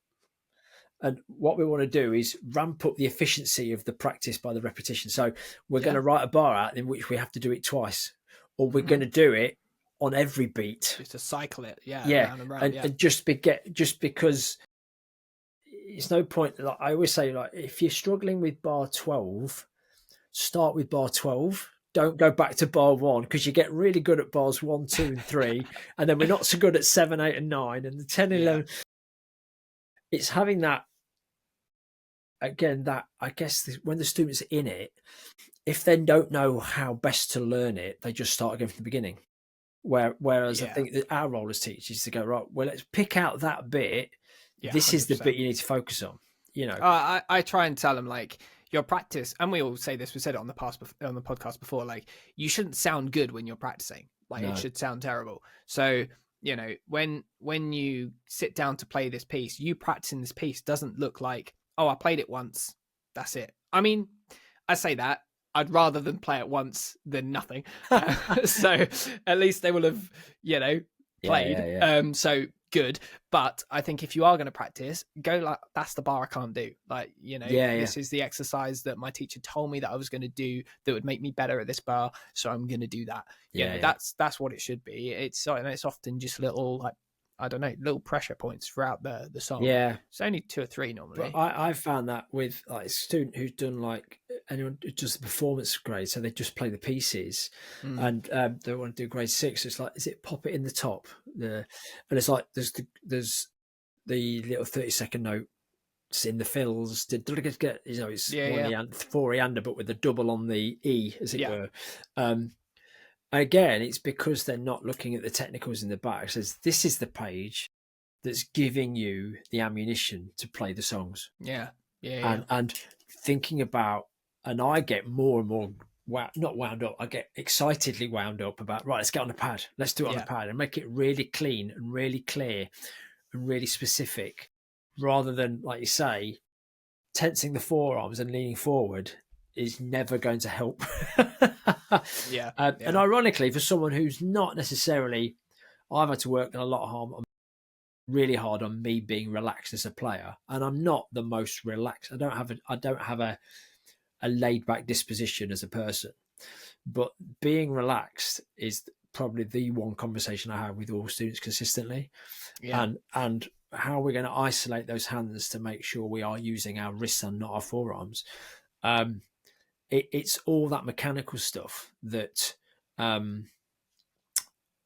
And what we want to do is ramp up the efficiency of the practice by the repetition. So we're going to write a bar out in which we have to do it twice, or we're going to do it on every beat, just to cycle it, round and round, and just because it's no point. Like I always say, like if you're struggling with bar 12, start with bar 12. Don't go back to bar 1, because you get really good at bars 1, 2, and 3, and then we're not so good at 7, 8, and 9, and the 10, 11. It's having that, again, that I guess when the students are in it, if they don't know how best to learn it, they just start again from the beginning. Whereas I think that our role as teachers is to go, right, well, let's pick out that bit. Yeah, this 100%. Is the bit you need to focus on. You know, I try and tell them, like, your practice, and we all say this, we said it on the podcast before, like, you shouldn't sound good when you're practicing. Like, it should sound terrible. So, you know, when you sit down to play this piece, you practicing this piece doesn't look like, oh, I played it once, that's it. I mean, I say that, I'd rather than play it once than nothing. So at least they will have, you know, played. Yeah. So good. But I think if you are going to practice, go like, that's the bar I can't do. Like, you know, this is the exercise that my teacher told me that I was going to do that would make me better at this bar. So I'm going to do that. You know, that's what it should be. It's often just little, like, I don't know, little pressure points throughout the song. Yeah. It's only 2 or 3 normally. But I found that with like a student who's done, like, anyone who does the performance grade, so they just play the pieces, and they want to do grade 6. It's like, is it pop it in the top? And it's like there's the little 30-second note in the fills. You know, it's 4-eander, but with a double on the E, as it were. Again, it's because they're not looking at the technicals in the back. It says this is the page that's giving you the ammunition to play the songs. And thinking about, and I get more and more not wound up. I get excitedly wound up about, right, let's get on the pad. Let's do it on the pad and make it really clean and really clear and really specific, rather than, like you say, tensing the forearms and leaning forward is never going to help. And ironically, for someone who's not necessarily, I've had to work really hard on me being relaxed as a player, and I'm not the most relaxed. I don't have a laid back disposition as a person, but being relaxed is probably the one conversation I have with all students consistently. And how we're going to isolate those hands to make sure we are using our wrists and not our forearms. It's all that mechanical stuff that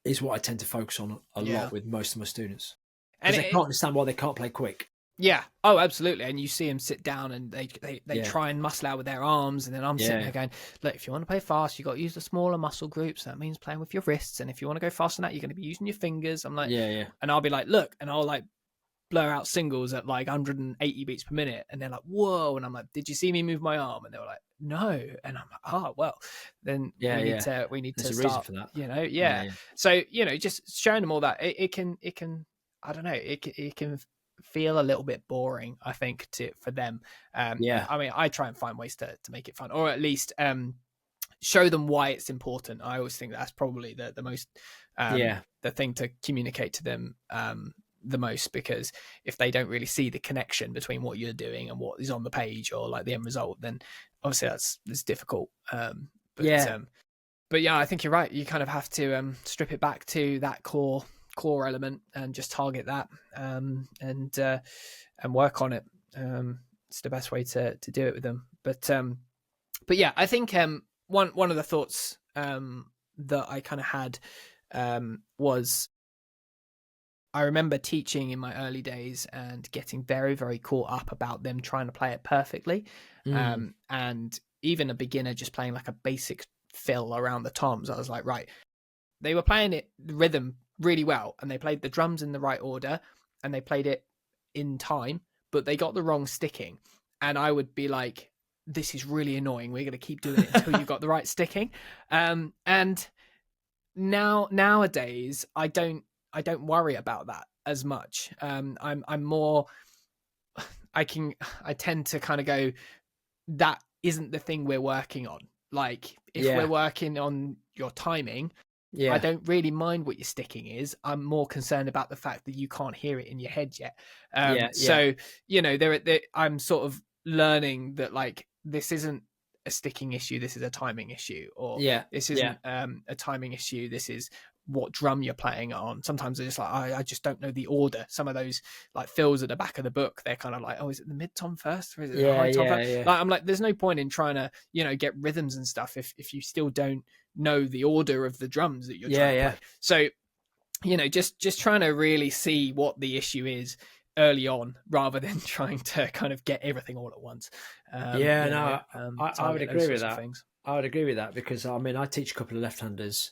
is what I tend to focus on a lot with most of my students, because they can't understand why they can't play quick. Yeah. Oh, absolutely. And you see them sit down and they try and muscle out with their arms, and then I'm sitting there going, look, if you want to play fast, you got to use the smaller muscle groups. That means playing with your wrists. And if you want to go faster than that, you're going to be using your fingers. I'm like, and I'll be like, look, and I'll like blur out singles at like 180 beats per minute, and they're like, whoa, and I'm like, did you see me move my arm? And they were like, no. And I'm like, oh well, then we need to start for that, you know. So, you know, just showing them all that it can I don't know, it can feel a little bit boring, I think, for them. I mean, I try and find ways to make it fun, or at least show them why it's important. I always think that's probably the most the thing to communicate to them the most, because if they don't really see the connection between what you're doing and what is on the page, or like the end result, then obviously that's difficult. But I think you're right. You kind of have to strip it back to that core element and just target that and work on it. It's the best way to do it with them. But yeah, I think one of the thoughts that I kind of had was, I remember teaching in my early days and getting very, very caught up about them trying to play it perfectly. And even a beginner just playing like a basic fill around the toms, I was like, right, they were playing it, the rhythm, really well, and they played the drums in the right order and they played it in time, but they got the wrong sticking. And I would be like, this is really annoying. We're going to keep doing it until you've got the right sticking. And nowadays, I don't worry about that as much. I'm more, I tend to kind of go, that isn't the thing we're working on. Like, if we're working on your timing, I don't really mind what your sticking is. I'm more concerned about the fact that you can't hear it in your head yet. So, you know, I'm sort of learning that, like, this isn't a sticking issue, this is a timing issue, or this isn't a timing issue, this is what drum you're playing on. Sometimes they're just like, I just don't know the order. Some of those like fills at the back of the book, they're kind of like, oh, is it the mid tom first or is it the high tom first? Like, I'm like, there's no point in trying to, you know, get rhythms and stuff if you still don't know the order of the drums that you're trying to play. So, you know, just trying to really see what the issue is early on rather than trying to kind of get everything all at once. I would agree with that. I would agree with that because I mean, I teach a couple of left-handers.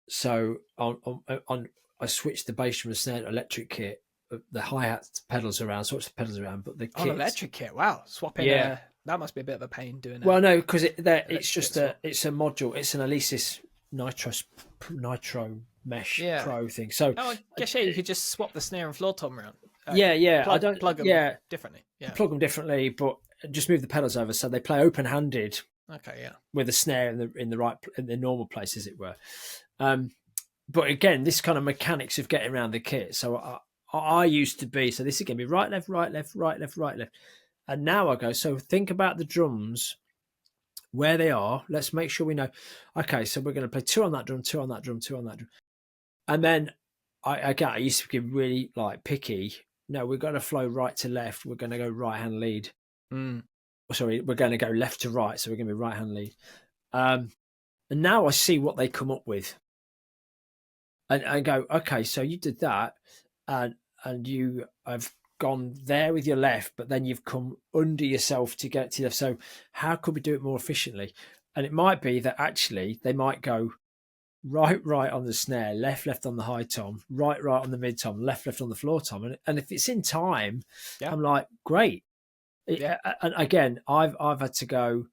So I switched the bass from a snare to electric kit, the hi-hat pedals around, switched the pedals around, but the kit. Electric kit, wow. Swapping, that must be a bit of a pain doing it. Well, no, because it's just it's a module. It's an Alesis Nitro Mesh Pro thing. So I guess you could just swap the snare and floor tom around. I don't plug them differently. Yeah, plug them differently, but just move the pedals over so they play open-handed. Okay, yeah, with a snare in the normal place, as it were. But again, this kind of mechanics of getting around the kit. So I used to be, so this is going to be right, left, right, left, right, left, right, left. And now I go, so think about the drums, where they are. Let's make sure we know. Okay, so we're going to play 2 on that drum, 2 on that drum, 2 on that drum. And then I used to get really like picky. No, we're going to flow right to left. We're going to go right-hand lead. Sorry, we're going to go left to right. So we're going to be right-hand lead. And now I see what they come up with. And I go, okay, so you did that and you have gone there with your left, but then you've come under yourself to get to the left. So how could we do it more efficiently? And it might be that actually they might go right on the snare, left on the high tom, right on the mid tom, left on the floor tom. And if it's in time, I'm like, great. And again, I've had to go,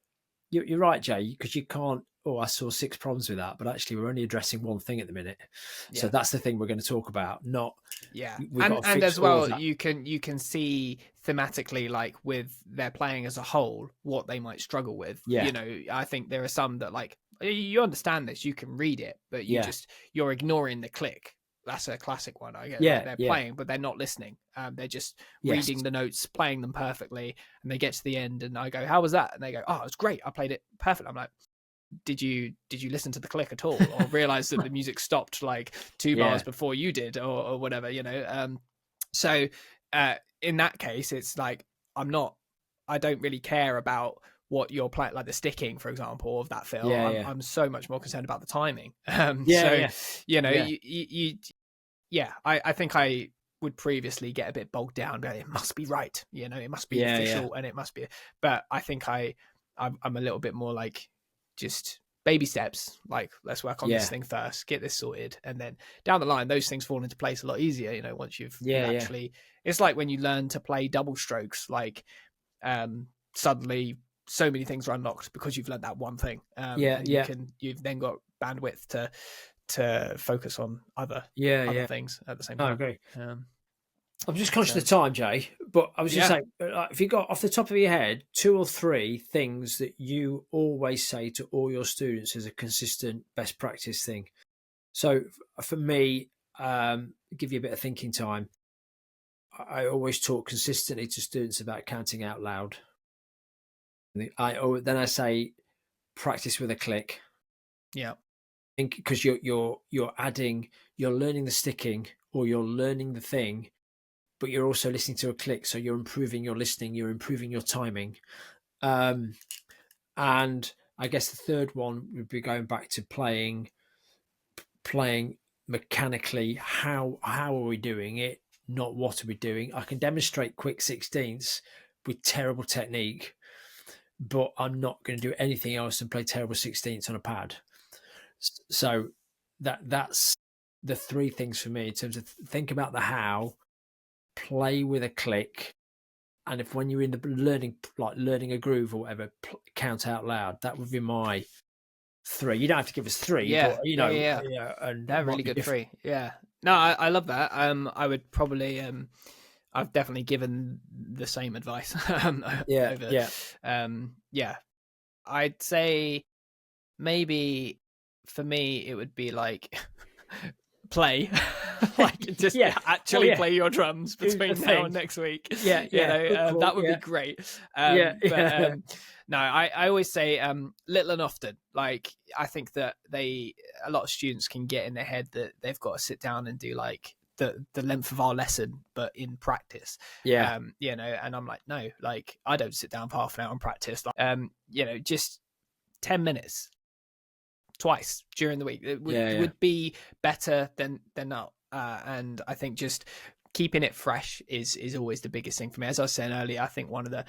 you're right, Jay, because you can't, I saw 6 problems with that, but actually we're only addressing one thing at the minute. So that's the thing we're going to talk about, not and as well you can see thematically, like with their playing as a whole, what they might struggle with. You know, I think there are some that like you understand this, you can read it, but you're ignoring the click. That's a classic one. I get they're playing, but they're not listening. They're just reading the notes, playing them perfectly, and they get to the end, and I go, "How was that?" And they go, "Oh, it was great. I played it perfect." I'm like, "Did you listen to the click at all, or realize that the music stopped like 2 bars before you did, or whatever?" You know. So in that case, it's like I don't really care about what you're playing, like the sticking, for example, of that fill. I'm so much more concerned about the timing. You know, I think I would previously get a bit bogged down, but it must be right. You know, it must be official, and it must be. But I think I'm a little bit more like just baby steps. Like, let's work on this thing first, get this sorted, and then down the line, those things fall into place a lot easier. You know, once you've actually, it's like when you learn to play double strokes, like suddenly so many things are unlocked because you've learned that one thing. You've then got bandwidth to focus on other things at the same time. I agree. I'm just conscious of the time, Jay, but I was just saying, if you got off the top of your head 2 or 3 things that you always say to all your students as a consistent best practice thing. So for me, give you a bit of thinking time. I always talk consistently to students about counting out loud. Then I say practice with a click. Yeah. Because you're learning the sticking, or you're learning the thing, but you're also listening to a click. So you're improving your listening, you're improving your timing. And I guess the third one would be going back to playing mechanically. How are we doing it? Not what are we doing? I can demonstrate quick 16ths with terrible technique, but I'm not going to do anything else than play terrible 16ths on a pad. So that's the 3 things for me in terms of think about the how, play with a click, and if when you're in the learning a groove or whatever, count out loud. That would be my 3. You don't have to give us 3, but and they're really good different. 3. Yeah, no, I love that. I would probably I've definitely given the same advice. I'd say maybe for me it would be like play, like just actually play your drums between now and next week. Yeah, that would be great. No, I always say little and often. Like, I think that a lot of students can get in their head that they've got to sit down and do like the length of our lesson, but in practice. And I'm like, no, like I don't sit down for half an hour and practice. Like, just 10 minutes twice during the week. It would be better than not. And I think just keeping it fresh is always the biggest thing for me. As I was saying earlier, I think one of the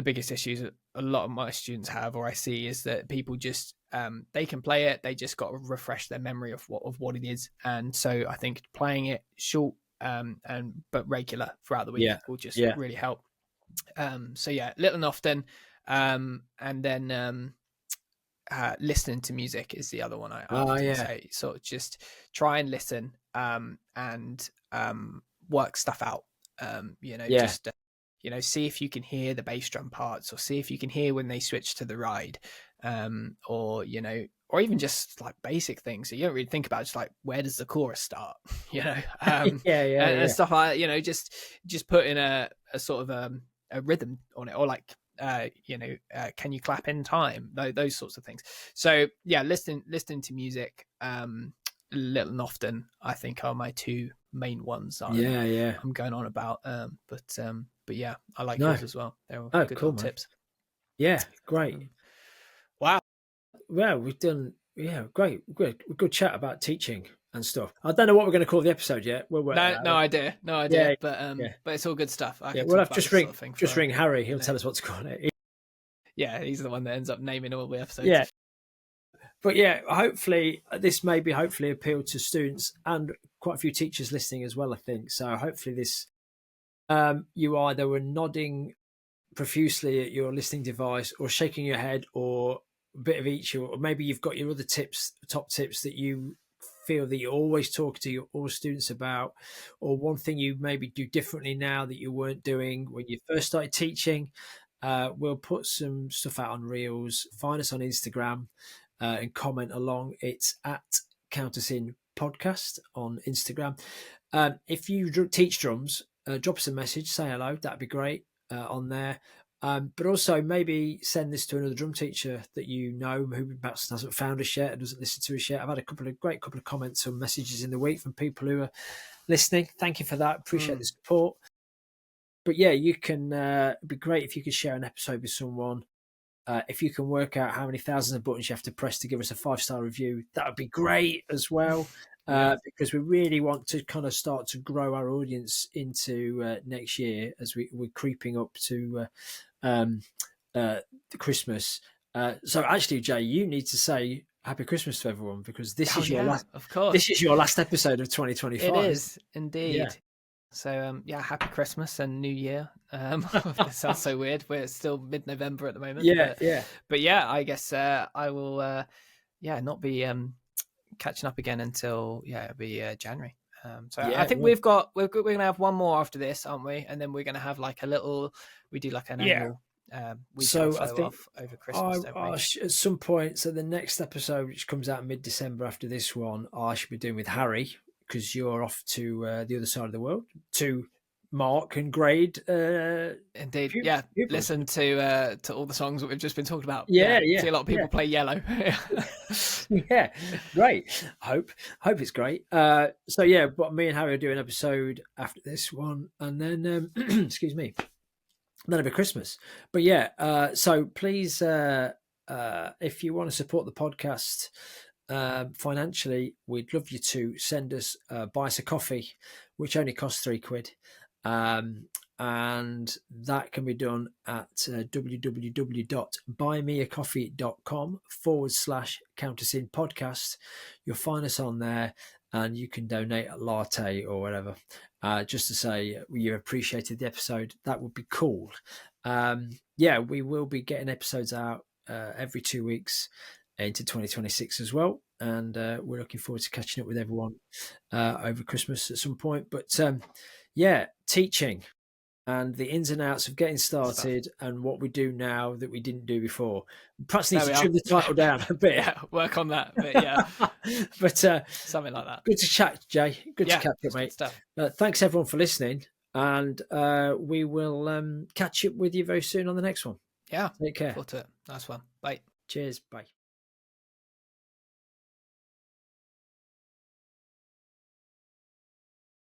biggest issues that a lot of my students have, or I see, is that people just they can play it, they just got to refresh their memory of what it is. And so I think playing it short but regular throughout the week will just really help. So little and often, and then listening to music is the other one I often say. So just try and listen and work stuff out. Just see if you can hear the bass drum parts, or see if you can hear when they switch to the ride, or even just like basic things that you don't really think about, just like where does the chorus start, and stuff like that. Just put in a sort of a rhythm on it, or like can you clap in time, those sorts of things. So listening to music little and often, I think, are my two main ones that I'm going on about. But yeah, I like yours as well. They're all good cool, tips. Yeah, great. Wow. Well, we've done great. Good chat about teaching and stuff. I don't know what we're going to call the episode yet. No idea. But it's all good stuff. We'll have just ring Harry. He'll tell us what to call it. Yeah, he's the one that ends up naming all the episodes. Yeah. But hopefully this may appeal to students and quite a few teachers listening as well, I think. So hopefully this, you either were nodding profusely at your listening device, or shaking your head, or a bit of each, or maybe you've got your other top tips that you feel that you always talk to all students about, or one thing you maybe do differently now that you weren't doing when you first started teaching. We'll put some stuff out on Reels. Find us on Instagram and comment along. It's at Count Us In Podcast on Instagram. If you teach drums, drop us a message, say hello. That'd be great on there. But also maybe send this to another drum teacher that you know who perhaps hasn't found us yet and doesn't listen to us yet. I've had a couple of comments and messages in the week from people who are listening. Thank you for that. Appreciate the support. But you can, it'd be great if you could share an episode with someone. If you can work out how many thousands of buttons you have to press to give us a 5-star review, that would be great as well. Because we really want to kind of start to grow our audience into next year as we're creeping up to Christmas. So actually, Jay, you need to say Happy Christmas to everyone, because this is your last. Of course, this is your last episode of 2025. It is indeed. Yeah. So Happy Christmas and New Year. That sounds so weird. We're still mid-November at the moment. But I guess I will not be catching up again until it'll be January. I think we're gonna have one more after this, aren't we? And then we're gonna have like an annual week so I think off over Christmas. At some point, so the next episode, which comes out mid-December after this one, I should be doing with Harry, because you're off to the other side of the world to mark and grade. Indeed, pupils. Listen to all the songs that we've just been talking about. See a lot of people play Yellow. Great. Hope it's great. But me and Harry will do an episode after this one, and then excuse me, then it'll be Christmas. But so please, if you want to support the podcast financially, we'd love you to send us buy us a coffee, which only costs £3, and that can be done at www.buymeacoffee.com/Count Us In Podcast. You'll find us on there, and you can donate a latte or whatever, just to say you appreciated the episode. That would be cool. We will be getting episodes out every 2 weeks into 2026 as well, and we're looking forward to catching up with everyone over Christmas at some point. But teaching, and the ins and outs of getting started and what we do now that we didn't do before. Perhaps need There to we are. trim the title down a bit. Yeah, work on that. But yeah, But something like that. good to chat, Jay. Good to Yeah, catch up, it's good mate. stuff. Thanks everyone for listening, and we will catch up with you very soon on the next one. Yeah, Take care. look forward to it. Nice one. Bye. Cheers. Bye.